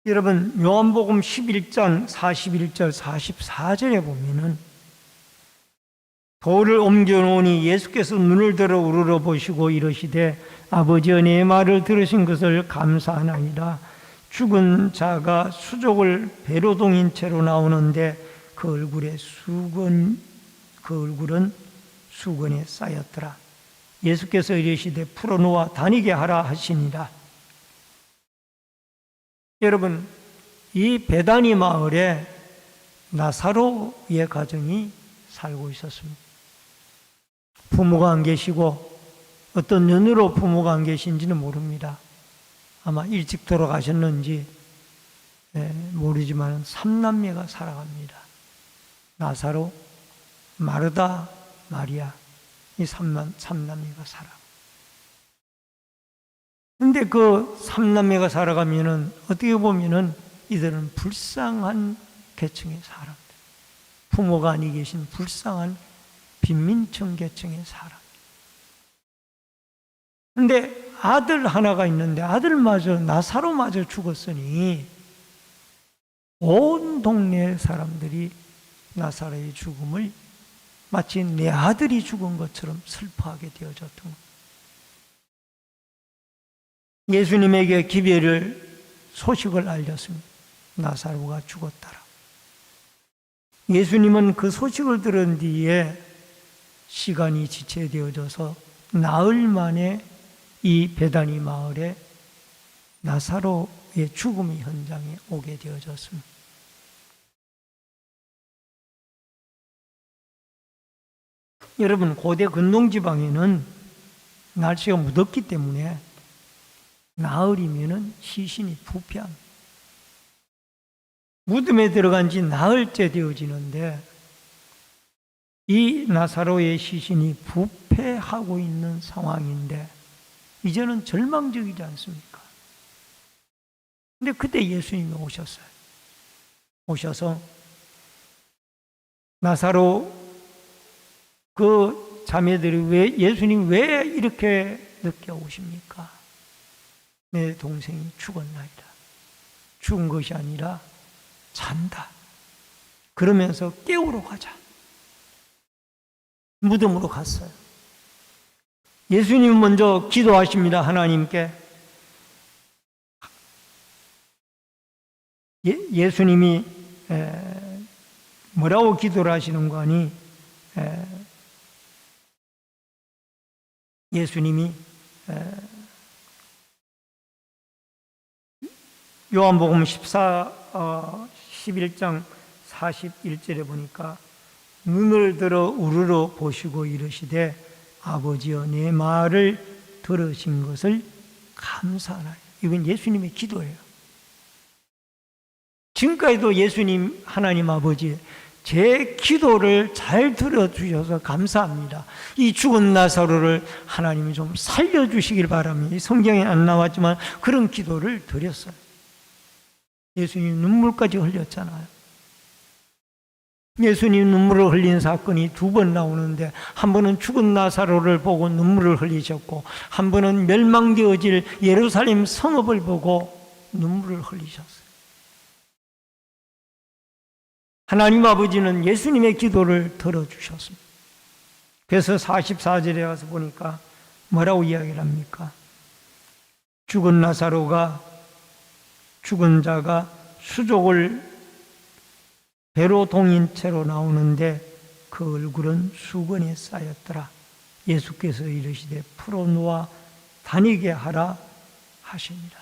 여러분, 요한복음 11장 41절 44절에 보면은 돌을 옮겨놓으니 예수께서 눈을 들어 우러러 보시고 이르시되 아버지여, 내 말을 들으신 것을 감사하나이다. 죽은 자가 수족을 배로동인 채로 나오는데 그 얼굴은 수건에 쌓였더라. 예수께서 이르시되 풀어놓아 다니게 하라 하시니라. 여러분, 이 베다니 마을에 나사로의 가정이 살고 있었습니다. 부모가 안 계시고 어떤 연유로 부모가 안 계신지는 모릅니다. 아마 일찍 돌아가셨는지 모르지만 삼남매가 살아갑니다. 나사로, 마르다, 마리아, 이 삼남매가 살아. 근데 그 삼남매가 살아가면은 어떻게 보면은 이들은 불쌍한 계층의 사람들, 부모가 아니 계신 불쌍한 빈민층 계층의 사람. 근데 아들 하나가 있는데 아들마저, 나사로마저 죽었으니 온 동네 사람들이 나사로의 죽음을 마치 내 아들이 죽은 것처럼 슬퍼하게 되어졌던 것. 예수님에게 기별을 소식을 알렸습니다. 나사로가 죽었다라. 예수님은 그 소식을 들은 뒤에 시간이 지체되어져서 나흘 만에 이 베다니 마을에 나사로의 죽음의 현장에 오게 되어졌습니다. 여러분, 고대 근동지방에는 날씨가 무덥기 때문에 나흘이면은 시신이 부패합니다. 무덤에 들어간 지 나흘째 되어지는데 이 나사로의 시신이 부패하고 있는 상황인데 이제는 절망적이지 않습니까? 근데 그때 예수님이 오셨어요. 오셔서 나사로 그 자매들이 예수님 왜 이렇게 늦게 오십니까? 내 동생이 죽었나이다. 죽은 것이 아니라 잔다. 그러면서 깨우러 가자. 무덤으로 갔어요. 예수님 먼저 기도하십니다. 하나님께. 예수님이 뭐라고 기도를 하시는 거 아니? 예수님이 요한복음 11장 41절에 보니까 눈을 들어 우러러 보시고 이르시되 아버지여 내 말을 들으신 것을 감사하나이다. 이건 예수님의 기도예요. 지금까지도 예수님 하나님 아버지 제 기도를 잘 들어주셔서 감사합니다. 이 죽은 나사로를 하나님이 좀 살려주시길 바랍니다. 성경에 안 나왔지만 그런 기도를 드렸어요. 예수님 눈물까지 흘렸잖아요. 예수님 눈물을 흘린 사건이 2번 나오는데 한 번은 죽은 나사로를 보고 눈물을 흘리셨고 한 번은 멸망되어질 예루살렘 성읍을 보고 눈물을 흘리셨어요. 하나님 아버지는 예수님의 기도를 들어주셨습니다. 그래서 44절에 가서 보니까 뭐라고 이야기를 합니까? 죽은 나사로가, 죽은 자가 수족을 배로 동인 채로 나오는데 그 얼굴은 수건에 쌓였더라. 예수께서 이르시되 풀어놓아 다니게 하라 하십니다.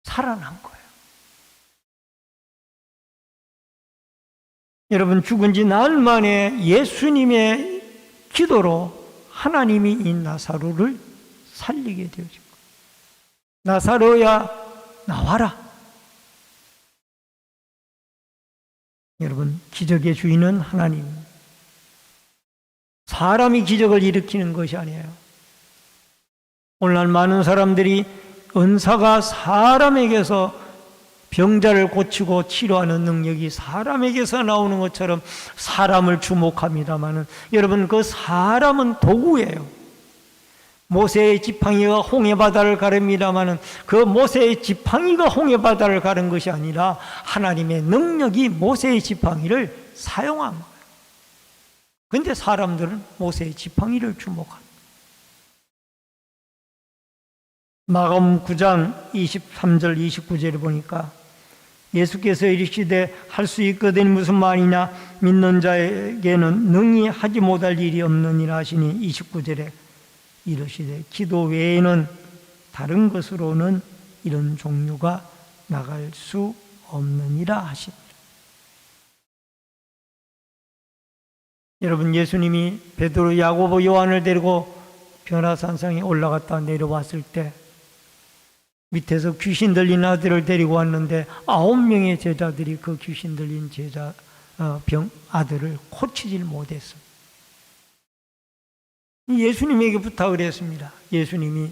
살아난 거예요. 여러분, 죽은 지 나흘 만에 예수님의 기도로 하나님이 이 나사로를 살리게 되어진 거예요. 나사로야 나와라. 여러분, 기적의 주인은 하나님입니다. 사람이 기적을 일으키는 것이 아니에요. 오늘날 많은 사람들이 은사가 사람에게서 병자를 고치고 치료하는 능력이 사람에게서 나오는 것처럼 사람을 주목합니다마는 여러분, 그 사람은 도구예요. 모세의 지팡이가 홍해바다를 가릅니다마는 그 모세의 지팡이가 홍해바다를 가른 것이 아니라 하나님의 능력이 모세의 지팡이를 사용한 거예요. 그런데 사람들은 모세의 지팡이를 주목합니다. 마가복음 9장 23절 29절에 보니까 예수께서 이르시되 할 수 있거든 무슨 말이냐 믿는 자에게는 능히 하지 못할 일이 없느니라 하시니 29절에 이르시되 기도 외에는 다른 것으로는 이런 종류가 나갈 수 없느니라 하십니다. 여러분, 예수님이 베드로, 야고보, 요한을 데리고 변화산상에 올라갔다 내려왔을 때 밑에서 귀신 들린 아들을 데리고 왔는데 9명의 제자들이 그 귀신 들린 아들을 고치질 못했습니다. 예수님에게 부탁을 했습니다. 예수님이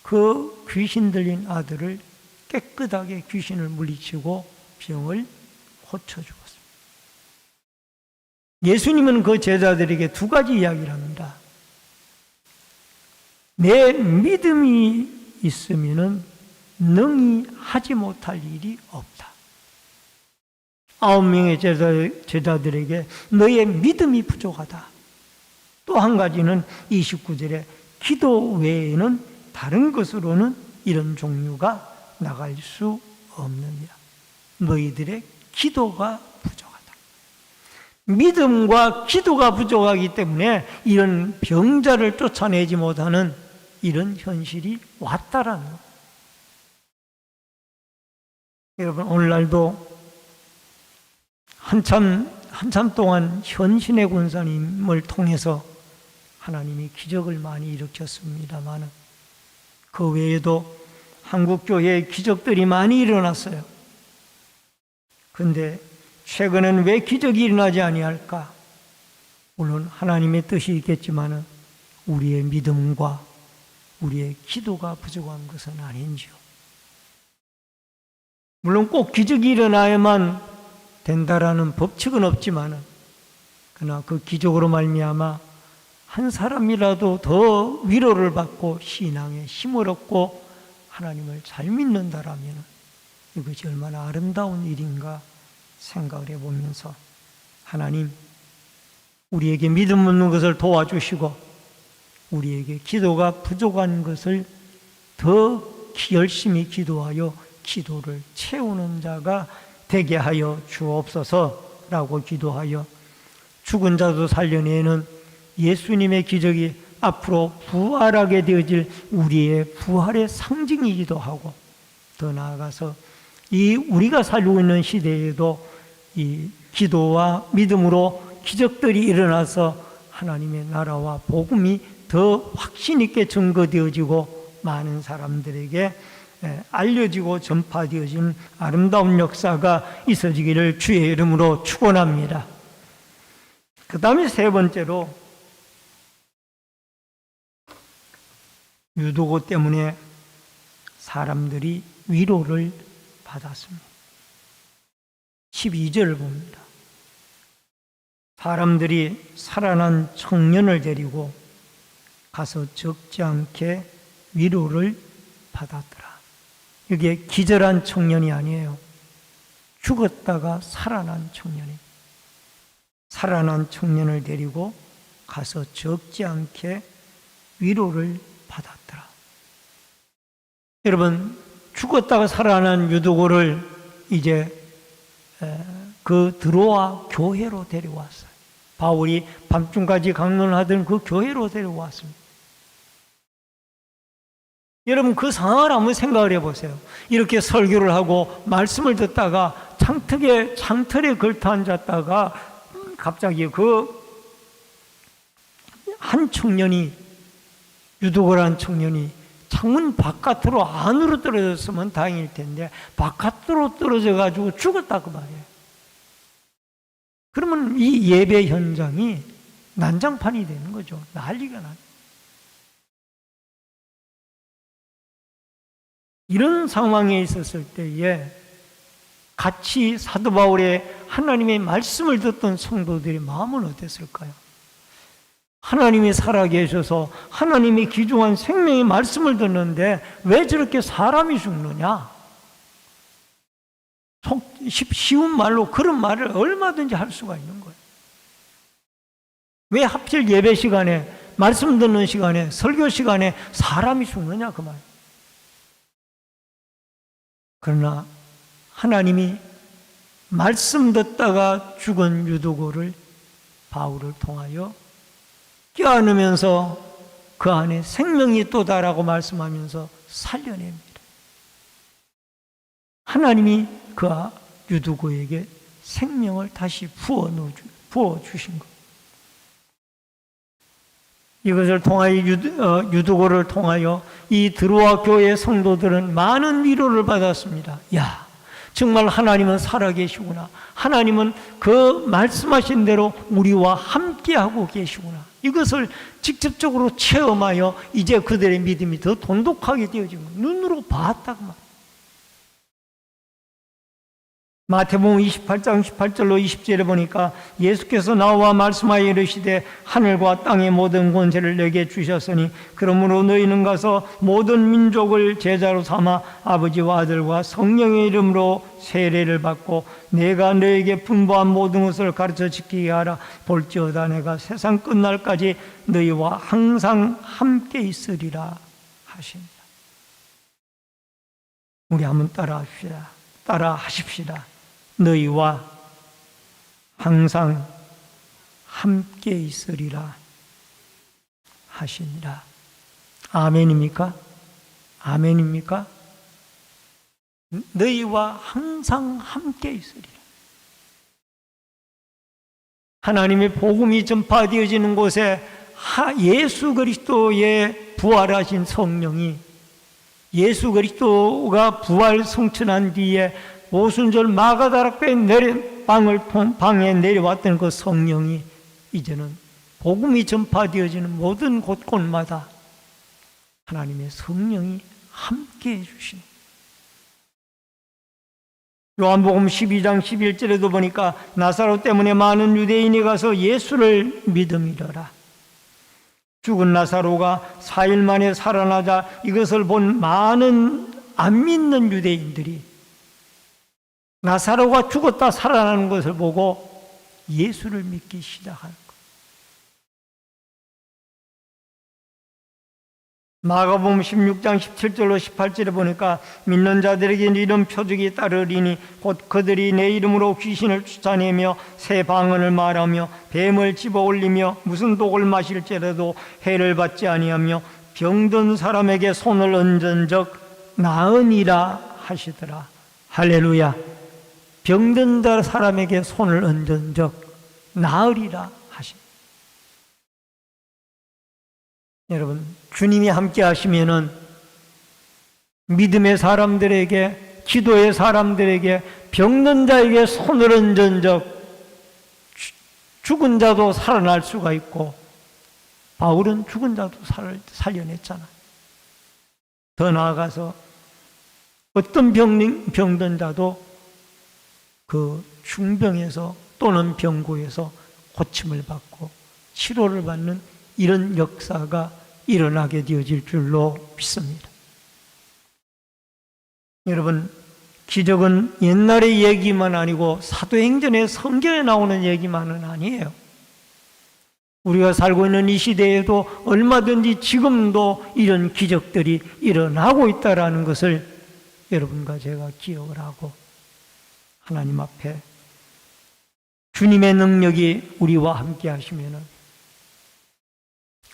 그 귀신 들린 아들을 깨끗하게 귀신을 물리치고 병을 고쳐주었습니다. 예수님은 그 제자들에게 두 가지 이야기를 합니다. 내 믿음이 있으면은 능히 하지 못할 일이 없다. 9명의 제자들에게 너의 믿음이 부족하다. 또 한 가지는 29절에 기도 외에는 다른 것으로는 이런 종류가 나갈 수 없느니라. 너희들의 기도가 부족하다. 믿음과 기도가 부족하기 때문에 이런 병자를 쫓아내지 못하는 이런 현실이 왔다라는 것. 여러분, 오늘날도 한참 동안 현신의 권사님을 통해서 하나님이 기적을 많이 일으켰습니다만 그 외에도 한국 교회에 기적들이 많이 일어났어요. 그런데 최근엔 왜 기적이 일어나지 아니할까? 물론 하나님의 뜻이 있겠지만 우리의 믿음과 우리의 기도가 부족한 것은 아닌지요. 물론 꼭 기적이 일어나야만 된다라는 법칙은 없지만 그러나 그 기적으로 말미암아 한 사람이라도 더 위로를 받고 신앙에 힘을 얻고 하나님을 잘 믿는다라면 이것이 얼마나 아름다운 일인가 생각을 해보면서 하나님, 우리에게 믿음 없는 것을 도와주시고 우리에게 기도가 부족한 것을 더 열심히 기도하여 기도를 채우는 자가 되게 하여 주옵소서라고 기도하여 죽은 자도 살려내는 예수님의 기적이 앞으로 부활하게 되어질 우리의 부활의 상징이기도 하고 더 나아가서 이 우리가 살고 있는 시대에도 이 기도와 믿음으로 기적들이 일어나서 하나님의 나라와 복음이 더 확신 있게 증거되어지고 많은 사람들에게 알려지고 전파되어진 아름다운 역사가 있어지기를 주의 이름으로 축원합니다. 그 다음에 세 번째로 유도고 때문에 사람들이 위로를 받았습니다. 12절을 봅니다. 사람들이 살아난 청년을 데리고 가서 적지 않게 위로를 받았더라. 이게 기절한 청년이 아니에요. 죽었다가 살아난 청년이. 살아난 청년을 데리고 가서 적지 않게 위로를 받았더라. 여러분, 죽었다가 살아난 유두고를 이제 그 드로아 교회로 데려왔어요. 바울이 밤중까지 강론하던 그 교회로 데려왔습니다. 여러분, 그 상황을 한번 생각을 해보세요. 이렇게 설교를 하고 말씀을 듣다가 창틀에 걸터 앉았다가 갑자기 그 한 청년이, 유두고라는 청년이 창문 바깥으로 안으로 떨어졌으면 다행일 텐데 바깥으로 떨어져 가지고 죽었다 그 말이에요. 그러면 이 예배 현장이 난장판이 되는 거죠. 난리가 나요. 이런 상황에 있었을 때에 같이 사도 바울의 하나님의 말씀을 듣던 성도들의 마음은 어땠을까요? 하나님이 살아계셔서 하나님이 귀중한 생명의 말씀을 듣는데 왜 저렇게 사람이 죽느냐? 쉬운 말로 그런 말을 얼마든지 할 수가 있는 거예요. 왜 하필 예배 시간에, 말씀 듣는 시간에, 설교 시간에 사람이 죽느냐 그 말. 그러나 하나님이 말씀 듣다가 죽은 유두고를 바울을 통하여 껴안으면서 그 안에 생명이 있도다라고 말씀하면서 살려냅니다. 하나님이 그 유두고에게 생명을 다시 부어주신 것. 이것을 통하여 유두고를 통하여 이 드로아 교회 성도들은 많은 위로를 받았습니다. 야, 정말 하나님은 살아계시구나. 하나님은 그 말씀하신 대로 우리와 함께하고 계시구나. 이것을 직접적으로 체험하여 이제 그들의 믿음이 더 돈독하게 되어지고 눈으로 봤다고 말합니다. 마태복음 28장 18절로 20절에 보니까 예수께서 나와 말씀하여 이르시되 하늘과 땅의 모든 권세를 내게 주셨으니 그러므로 너희는 가서 모든 민족을 제자로 삼아 아버지와 아들과 성령의 이름으로 세례를 받고 내가 너에게 분부한 모든 것을 가르쳐 지키게 하라. 볼지어다 내가 세상 끝날까지 너희와 항상 함께 있으리라 하십니다. 우리 한번 따라하십시다. 너희와 항상 함께 있으리라 하시니라. 아멘입니까? 아멘입니까? 너희와 항상 함께 있으리라. 하나님의 복음이 전파되어지는 곳에 예수 그리스도의 부활하신 성령이, 예수 그리스도가 부활 성천한 뒤에 오순절 마가다락배에 방에 내려왔던 그 성령이 이제는 복음이 전파되어지는 모든 곳곳마다 하나님의 성령이 함께 해주십니다. 요한복음 12장 11절에도 보니까 나사로 때문에 많은 유대인이 가서 예수를 믿음이러라. 죽은 나사로가 4일 만에 살아나자 이것을 본 많은 안 믿는 유대인들이 나사로가 죽었다 살아나는 것을 보고 예수를 믿기 시작할 것. 마가복음 16장 17절로 18절에 보니까 믿는 자들에게 이런 표적이 따르리니 곧 그들이 내 이름으로 귀신을 쫓아내며 새 방언을 말하며 뱀을 집어올리며 무슨 독을 마실지라도 해를 받지 아니하며 병든 사람에게 손을 얹은 적 나으니라 하시더라. 할렐루야. 병든 사람에게 손을 얹은 적 나으리라 하십니다. 여러분, 주님이 함께 하시면은 믿음의 사람들에게, 기도의 사람들에게, 병든 자에게 손을 얹은 적 죽은 자도 살아날 수가 있고, 바울은 죽은 자도 살려냈잖아. 더 나아가서 어떤 병든 자도 그 중병에서 또는 병고에서 고침을 받고 치료를 받는 이런 역사가 일어나게 되어질 줄로 믿습니다. 여러분, 기적은 옛날의 얘기만 아니고 사도행전의 성경에 나오는 얘기만은 아니에요. 우리가 살고 있는 이 시대에도 얼마든지 지금도 이런 기적들이 일어나고 있다는 것을 여러분과 제가 기억을 하고 하나님 앞에 주님의 능력이 우리와 함께 하시면은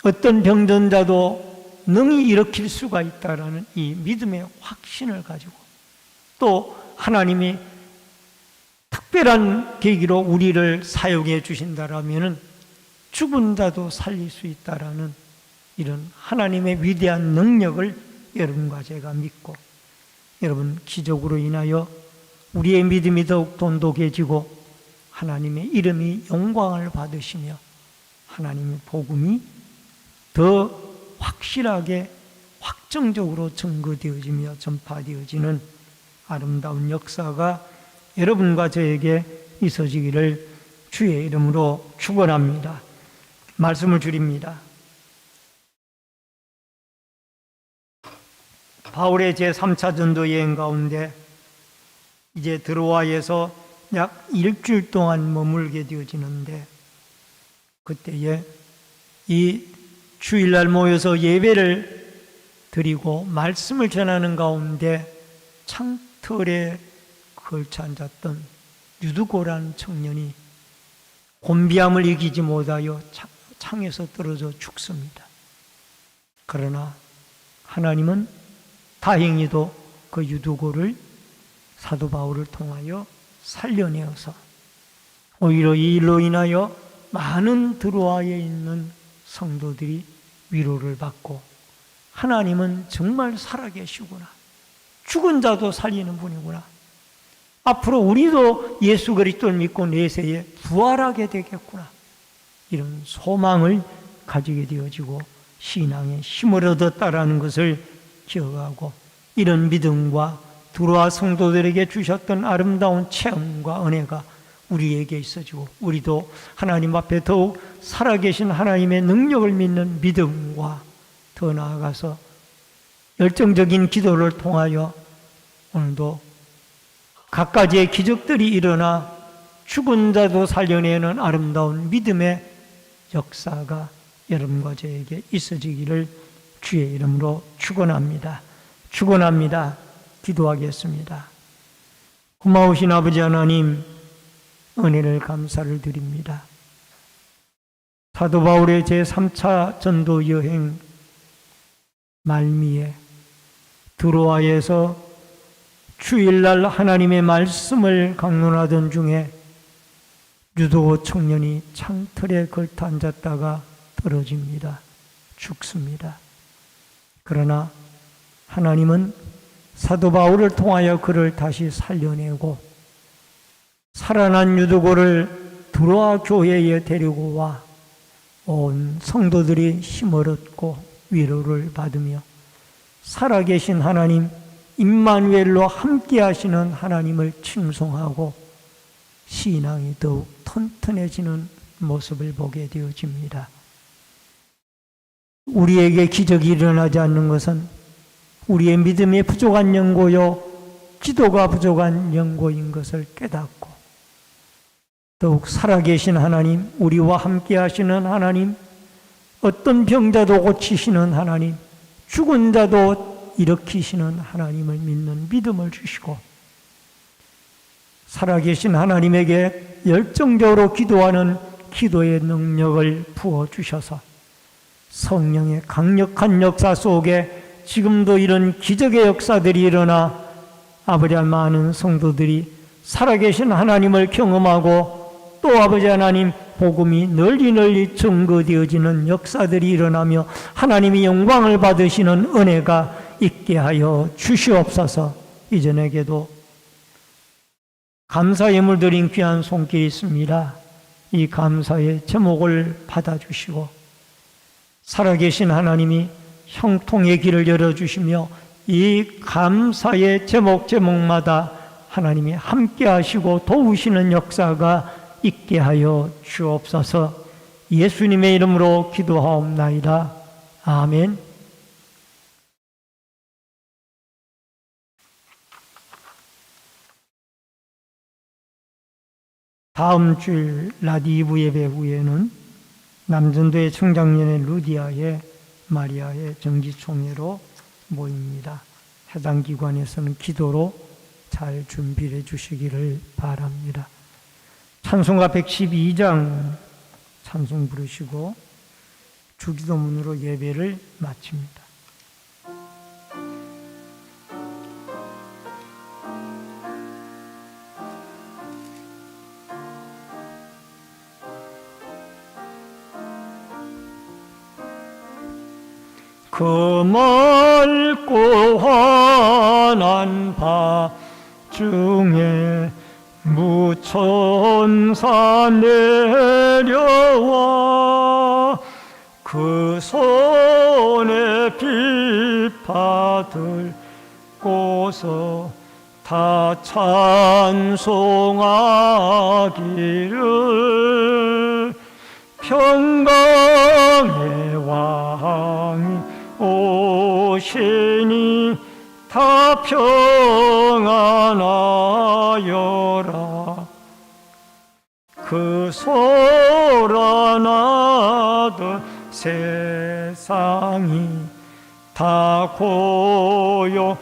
어떤 병든 자도 능히 일으킬 수가 있다라는 이 믿음의 확신을 가지고 또 하나님이 특별한 계기로 우리를 사용해 주신다라면은 죽은 자도 살릴 수 있다라는 이런 하나님의 위대한 능력을 여러분과 제가 믿고 여러분 기적으로 인하여 우리의 믿음이 더욱 돈독해지고 하나님의 이름이 영광을 받으시며 하나님의 복음이 더 확실하게 확정적으로 증거되어지며 전파되어지는 아름다운 역사가 여러분과 저에게 있어지기를 주의 이름으로 축원합니다. 말씀을 드립니다. 바울의 제3차 전도 여행 가운데 이제 드로아에서 약 일주일 동안 머물게 되어지는데 그때에 이 주일날 모여서 예배를 드리고 말씀을 전하는 가운데 창틀에 걸쳐 앉았던 유두고라는 청년이 곤비함을 이기지 못하여 창에서 떨어져 죽습니다. 그러나 하나님은 다행히도 그 유두고를 사도 바울을 통하여 살려내어서 오히려 이 일로 인하여 많은 드로아에 있는 성도들이 위로를 받고, 하나님은 정말 살아계시구나, 죽은 자도 살리는 분이구나, 앞으로 우리도 예수 그리스도를 믿고 내세에 부활하게 되겠구나, 이런 소망을 가지게 되어지고 신앙의 힘을 얻었다라는 것을 기억하고, 이런 믿음과 두로아 성도들에게 주셨던 아름다운 체험과 은혜가 우리에게 있어지고, 우리도 하나님 앞에 더욱 살아계신 하나님의 능력을 믿는 믿음과 더 나아가서 열정적인 기도를 통하여 오늘도 갖가지의 기적들이 일어나 죽은 자도 살려내는 아름다운 믿음의 역사가 여러분과 저에게 있어지기를 주의 이름으로 축원합니다. 축원합니다. 기도하겠습니다. 고마우신 아버지 하나님, 은혜를 감사를 드립니다. 사도 바울의 제3차 전도 여행 말미에 드로아에서 주일날 하나님의 말씀을 강론하던 중에 유도 청년이 창틀에 걸터 앉았다가 떨어집니다. 죽습니다. 그러나 하나님은 사도 바울을 통하여 그를 다시 살려내고 살아난 유두고를 드로아 교회에 데리고 와 온 성도들이 힘을 얻고 위로를 받으며 살아계신 하나님 임마누엘로 함께 하시는 하나님을 칭송하고 신앙이 더욱 튼튼해지는 모습을 보게 되어집니다. 우리에게 기적이 일어나지 않는 것은 우리의 믿음이 부족한 연고요, 기도가 부족한 연고인 것을 깨닫고 더욱 살아계신 하나님, 우리와 함께 하시는 하나님, 어떤 병자도 고치시는 하나님, 죽은 자도 일으키시는 하나님을 믿는 믿음을 주시고 살아계신 하나님에게 열정적으로 기도하는 기도의 능력을 부어주셔서 성령의 강력한 역사 속에 지금도 이런 기적의 역사들이 일어나 아버지 많은 성도들이 살아계신 하나님을 경험하고 또 아버지 하나님 복음이 널리 증거되어지는 역사들이 일어나며 하나님이 영광을 받으시는 은혜가 있게 하여 주시옵소서. 이전에게도 감사 예물 드린 귀한 손길이 있습니다. 이 감사의 제목을 받아주시고 살아계신 하나님이 형통의 길을 열어주시며 이 감사의 제목마다 하나님이 함께 하시고 도우시는 역사가 있게 하여 주옵소서. 예수님의 이름으로 기도하옵나이다. 아멘. 다음 주일 라디브 예배 후에는 남전도의 청장년의 루디아의 마리아의 정기총회로 모입니다. 해당 기관에서는 기도로 잘 준비해 주시기를 바랍니다. 찬송가 112장 찬송 부르시고 주기도문으로 예배를 마칩니다. 그 맑고 환한 밤 중에 무천사 내려와 그 손에 빛받들고서 다 찬송하기를 평강의 왕이 오시니 다 평안하여라. 그 소란하던 세상이 다 고요하도다.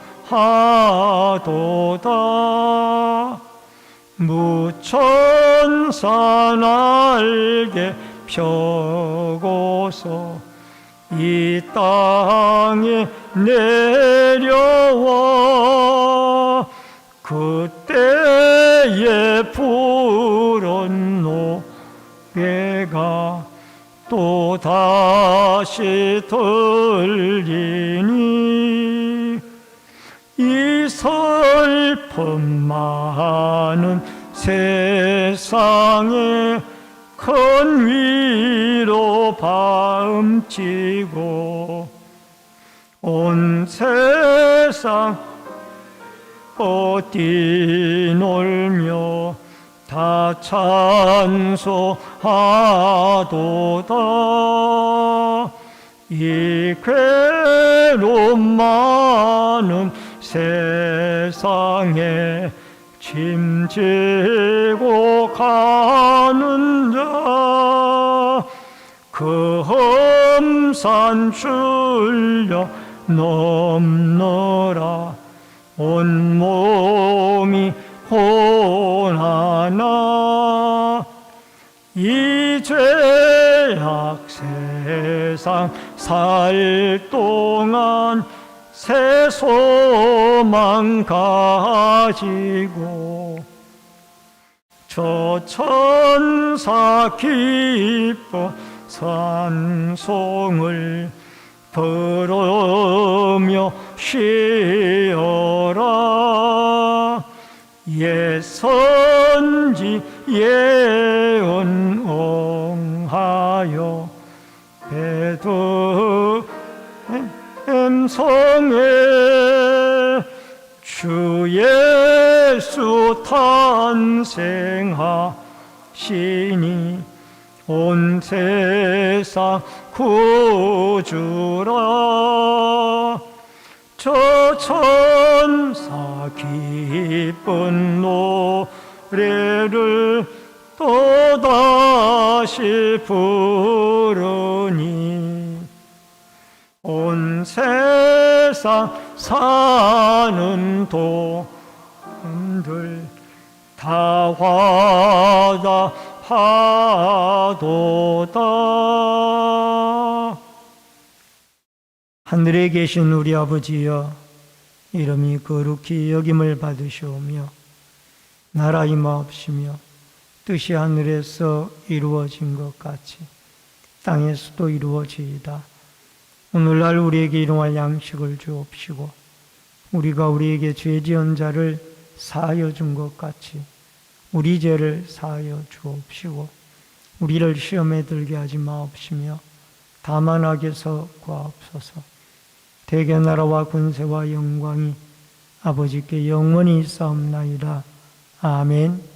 무천사 날개 펴고서 이 땅에 내려와 그때에 푸른 노래가 또 다 다시 들리니 이 슬픔 많은 세상에 큰 위로 바음치고 온 세상 뛰놀며 다 찬송하도다. 이 괴로움 많은 세상에 짐지고 가는 자 그 험산 출려 넘너라. 온 몸이 고난하나 이 죄악 세상 살 동안 새 소망 가지고 저 천사 기뻐 찬송을 부르며 쉬어라. 옛 선지 예언 옹하여 베들레헴성에 주 예수 탄생하시니 온 세상 구주라. 저 천사 기쁜 노래를 또다시 부르니 온 세상 사는 동들 다 화답하도다. 하늘에 계신 우리 아버지여, 이름이 거룩히 여김을 받으시오며 나라 임하옵시며 뜻이 하늘에서 이루어진 것 같이 땅에서도 이루어지이다. 오늘날 우리에게 일용할 양식을 주옵시고 우리가 우리에게 죄 지은 자를 사하여 준 것 같이 우리 죄를 사하여 주옵시고 우리를 시험에 들게 하지 마옵시며 다만 악에서 구하옵소서. 대개 나라와 권세와 영광이 아버지께 영원히 있사옵나이다. 아멘.